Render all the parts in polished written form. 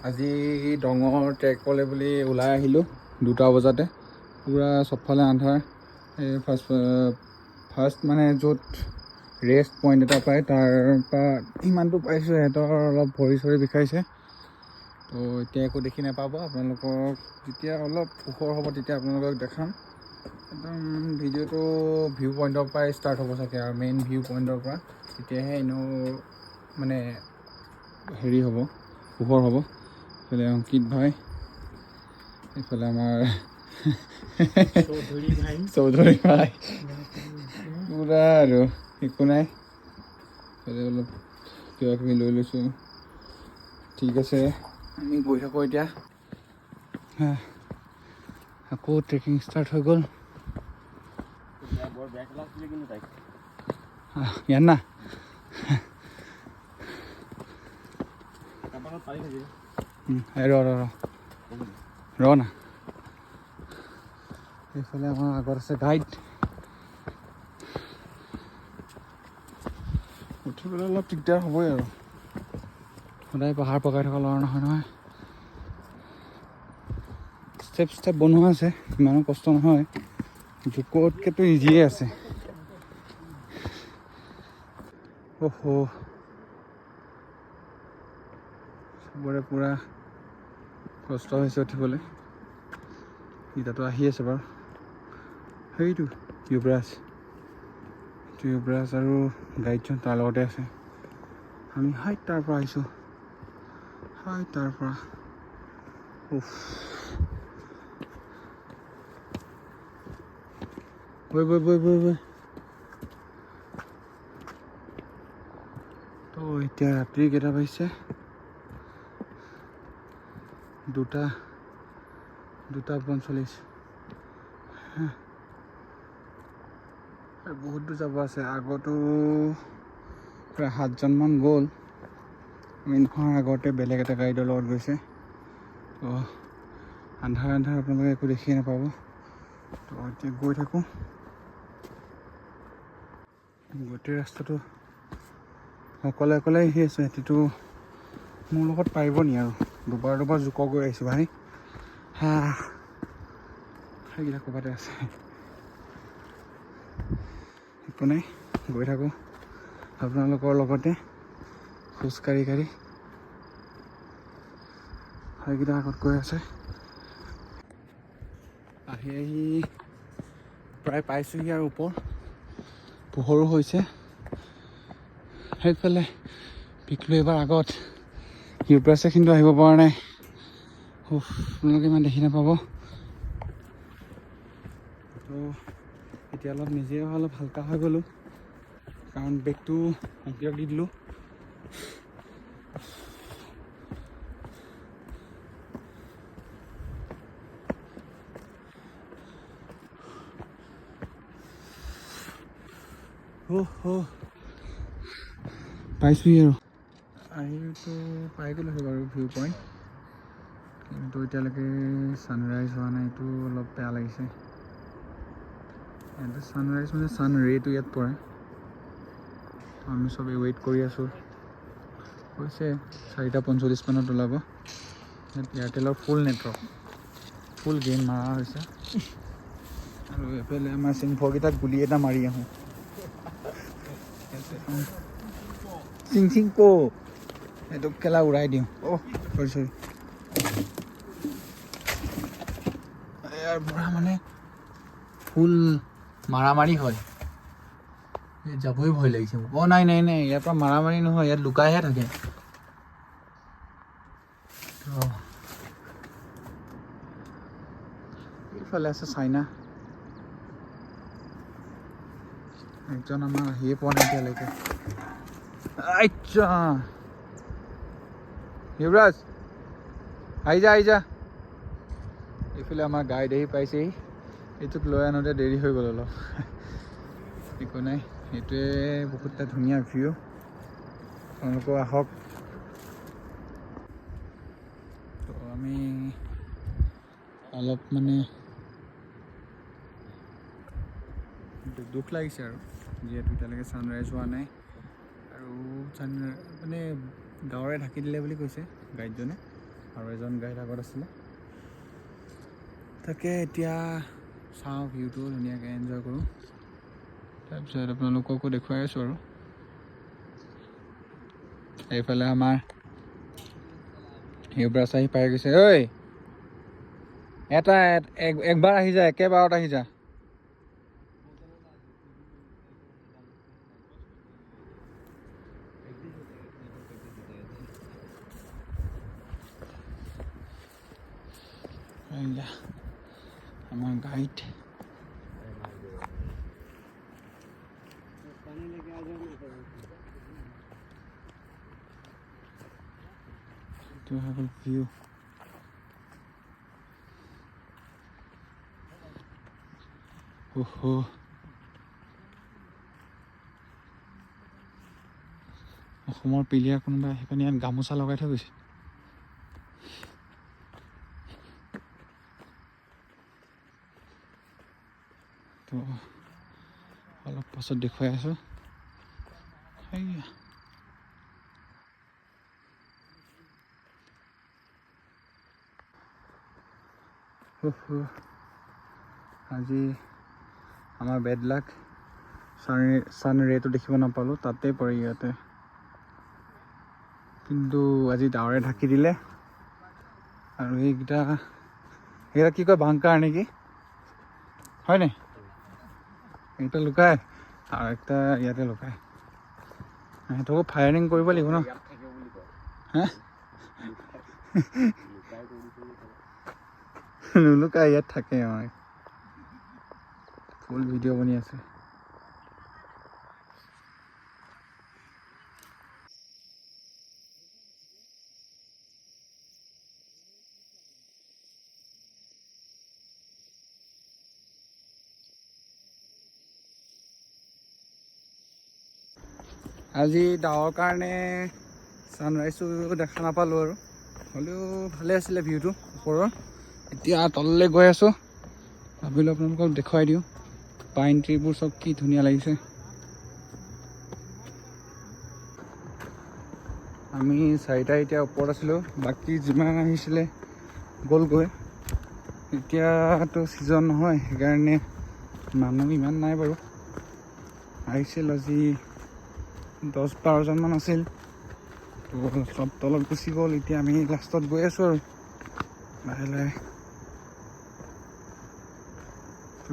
আজি ডঙৰ ট্ৰেকলৈ বুলি ওলাই আহিলোঁ 2টা বজাতে। পূৰা চবফালে আন্ধাৰ। এই ফাৰ্ষ্ট মানে য'ত ৰেষ্ট পইণ্ট এটা পায় তাৰ পৰা ইমানটো পাইছোঁ। সিহঁতৰ অলপ ভৰি চৰি বিষাইছে, তো এতিয়া একো দেখি নাপাব। আপোনালোকক যেতিয়া অলপ পোহৰ হ'ব তেতিয়া আপোনালোকক দেখাম। একদম ভিডিঅ'টো ভিউ পইণ্টৰ পৰাই ষ্টাৰ্ট হ'ব চাগে, আৰু মেইন ভিউ পইণ্টৰ পৰা তেতিয়াহে এনেও মানে হেৰি হ'ব, পোহৰ হ'ব। এইফালে অংকিত ভাই, এইফালে আমাৰ চৌধুৰী ভাই, পূৰা আৰু একো নাই। এইফালে অলপ কিবা কিবি লৈ লৈছোঁ। ঠিক আছে, আমি গৈ থাকোঁ এতিয়া। আকৌ ট্ৰেকিং ষ্টাৰ্ট হৈ গ'ল। ইয়াত না ৰ না। এইফালে আমাৰ আগত আছে গাইড। উঠিবলৈ অলপ দিগদাৰ হ'বই আৰু, সদায় পাহাৰ বগাই থকা ল'ৰা নহয়। ষ্টেপ বনোৱা আছে, ইমানো কষ্ট নহয়। জোকতকেতো ইজিয়ে আছে। চবৰে পূৰা কষ্ট হৈছে উঠিবলৈ। ইটাতো আহি আছে বাৰু। সেইটো ইউবৰাজ আৰু গাইডজন তাৰ লগতে আছে। আমি তাৰ পৰা আহিছোঁ, তাৰ পৰা। বৈ তো এতিয়া ৰাত্ৰি কেইটা বাজিছে? 2:45। বহুত দূৰ যাব আছে। আগতো প্ৰায় 7জনমান গ'ল। আমি নহয়, আগতে বেলেগ এটা গাইডৰ লগত গৈছে। তো আন্ধাৰ আপোনালোকে একো দেখিয়ে নাপাব। তো এতিয়া গৈ থাকোঁ। গোটেই ৰাস্তাটো অকলে আহি আছোঁ। সিহঁতিটো মোৰ লগত পাৰিব নি আৰু? দুবাৰ জোক গৈ আহিছোঁ ভাই। সেইকেইটা ক'ৰবাতে আছে। একো নাই, গৈ থাকোঁ আপোনালোকৰ লগতে খোজকাঢ়ি। সেইকেইটা আগত গৈ আছে। আহি প্ৰায় পাইছোঁহি আৰু ওপৰ। পোহৰো হৈছে। সেইফালে পিকলু এবাৰ আগত, ইউবৰাজে কিন্তু আহিব পৰা নাই। আপোনালোকে ইমান দেখি নাপাব। তো এতিয়া অলপ নিজে অলপ হালকা হৈ গ'লোঁ, কাৰণ বেগটো অংকিতক দি দিলোঁ। পাইছোঁহি আৰু আহিতো পাই গ'লোহি বাৰু ভিউ পইণ্ট, কিন্তু এতিয়ালৈকে ছানৰাইজ হোৱা নাই। এইটো অলপ বেয়া লাগিছে। ছানৰাইজ মানে ছান ৰেটো ইয়াত পৰে। আমি চবেই ৱেইট কৰি আছোঁ। কৈছে 4:45 মানত ওলাব। এয়াৰটেলৰ ফুল নেটৱৰ্ক, ফুল গেম মাৰা হৈছে। আৰু এইফালে আমাৰ চিংফকেইটাক গুলি এটা মাৰি আহোঁ। চিং এইটোক খেলা উৰাই দিওঁ। চৰি ইয়াৰ পৰা মানে ফুল মাৰামাৰি হয়। যাবই ভয় লাগিছে মোক। নাই, ইয়াৰ পৰা মাৰামাৰি নহয়, ইয়াত লুকাইহে থাকে। এইফালে আছে চাইনা। একজন আমাৰ আহিয়ে পোৱা নাই এতিয়ালৈকে। ইউবৰাজ আহি যা। এইফালে আমাৰ গাইড আহি পাইছেহি। এইটোক লৈ আনোতে দেৰি হৈ গ'ল অলপ। একো নাই, এইটোৱে বহুত এটা ধুনীয়া ভিউ। আপোনালোকেও আহক। তো আমি অলপ মানে দুখ লাগিছে আৰু, যিহেতু এতিয়ালৈকে ছানৰাইজ হোৱা নাই। আৰু মানে গাঁৱৰে ঢাকি দিলে বুলি কৈছে গাইডজনে। আৰু এজন গাইড আগত আছিলে। তাকে এতিয়া চাওঁ ভিউটো ধুনীয়াকৈ এনজয় কৰোঁ। তাৰপিছত আপোনালোককো দেখুৱাই আছোঁ আৰু এইফালে আমাৰ ইউবৰাজ আহি পাই গৈছে। ঐ একবাৰ আহি যা, একেবাৰত আহি যা। আমাৰ গাইড ভিউ অসমৰ প্লেয়াৰ কোনোবা আহি পিনে ইয়াত গামোচা লগাই থৈ গৈছে। তো অলপ পাছত দেখুৱাই আছোঁ। আজি আমাৰ বেড লাক, ছান ৰেটো দেখিব নাপালোঁ, তাতে পৰি ইয়াতে। কিন্তু আজি ডাৱৰে ঢাকি দিলে। আৰু এইকেইটা কি কয়, বাংকাৰ নেকি, হয় নাই? এইটা লুকায় আৰু একটা ইয়াতে লুকায়। সিহঁতকো ফায়াৰিং কৰিব লাগিব ন। হা নুলুকাই, ইয়াত থাকে। আমাৰ ফুল ভিডিঅ' বনি আছে। আজি ডাৱৰ কাৰণে ছানৰাইজটো দেখা নাপালোঁ আৰু হ'লেও ভালে আছিলে ভিউটো ওপৰৰ। এতিয়া তললৈ গৈ আছোঁ, ভাবিলোঁ আপোনালোকক দেখুৱাই দিওঁ। পাইন ট্ৰীবোৰ চব কি ধুনীয়া লাগিছে। আমি 4টা এতিয়া ওপৰত আছিলোঁ, বাকী যিমান আহিছিলে গ'লগৈ। এতিয়াতো ছিজন নহয়, সেইকাৰণে মানুহ ইমান নাই বাৰু। আহিছিল আজি 10-12জনমান আছিল। তো চব তলত গুচি গ'ল। এতিয়া আমি লাষ্টত গৈ আছোঁ আৰু লাহে লাহে।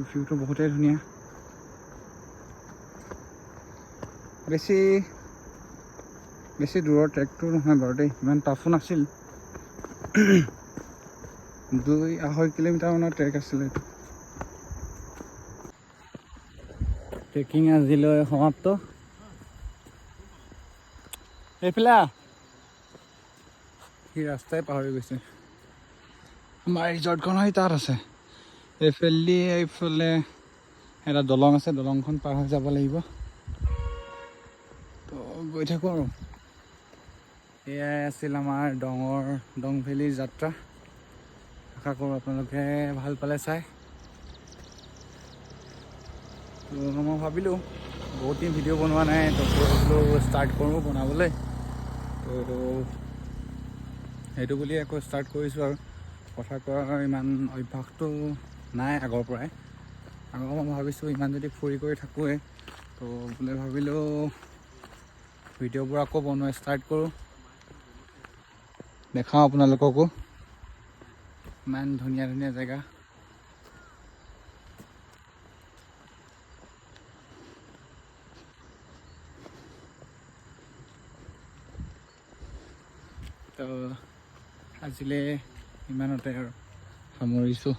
ভিউটো বহুতেই ধুনীয়া। বেছি দূৰৰ ট্ৰেকটো নহয় বাৰু দেই, ইমান টাফো নাছিল। 2-2.5 কিলোমিটাৰমানৰ ট্ৰেক আছিলে এইটো। ট্ৰেকিং আজিলৈ সমাপ্ত। এইফালে সি ৰাস্তাই পাহৰি গৈছে। আমাৰ ৰিজৰ্টখন হয় তাত আছে। এইফালে এটা দলং আছে, দলংখন পাৰ হৈ যাব লাগিব। তো গৈ থাকোঁ আৰু। এয়াই আছিল আমাৰ দং ভেলীৰ যাত্ৰা। আশা কৰোঁ আপোনালোকে ভাল পালে চাই। তো মই ভাবিলোঁ বহুত দিন ভিডিঅ' বনোৱা নাই, তো ষ্টাৰ্ট কৰোঁ বনাবলৈ। তো সেইটো বুলিয়ে আকৌ ষ্টাৰ্ট কৰিছোঁ আৰু। কথা কোৱাৰ ইমান অভ্যাসটো নাই আগৰ পৰাই। আগৰ মই ভাবিছোঁ ইমান যদি ফুৰি কৰি থাকোঁৱেই, তো বোলে ভাবিলোঁ ভিডিঅ'বোৰ আকৌ বনোৱা ষ্টাৰ্ট কৰোঁ, দেখাওঁ আপোনালোককো ইমান ধুনীয়া ধুনীয়া জেগা। তো আজিলৈ ইমানতে আৰু সামৰিছোঁ।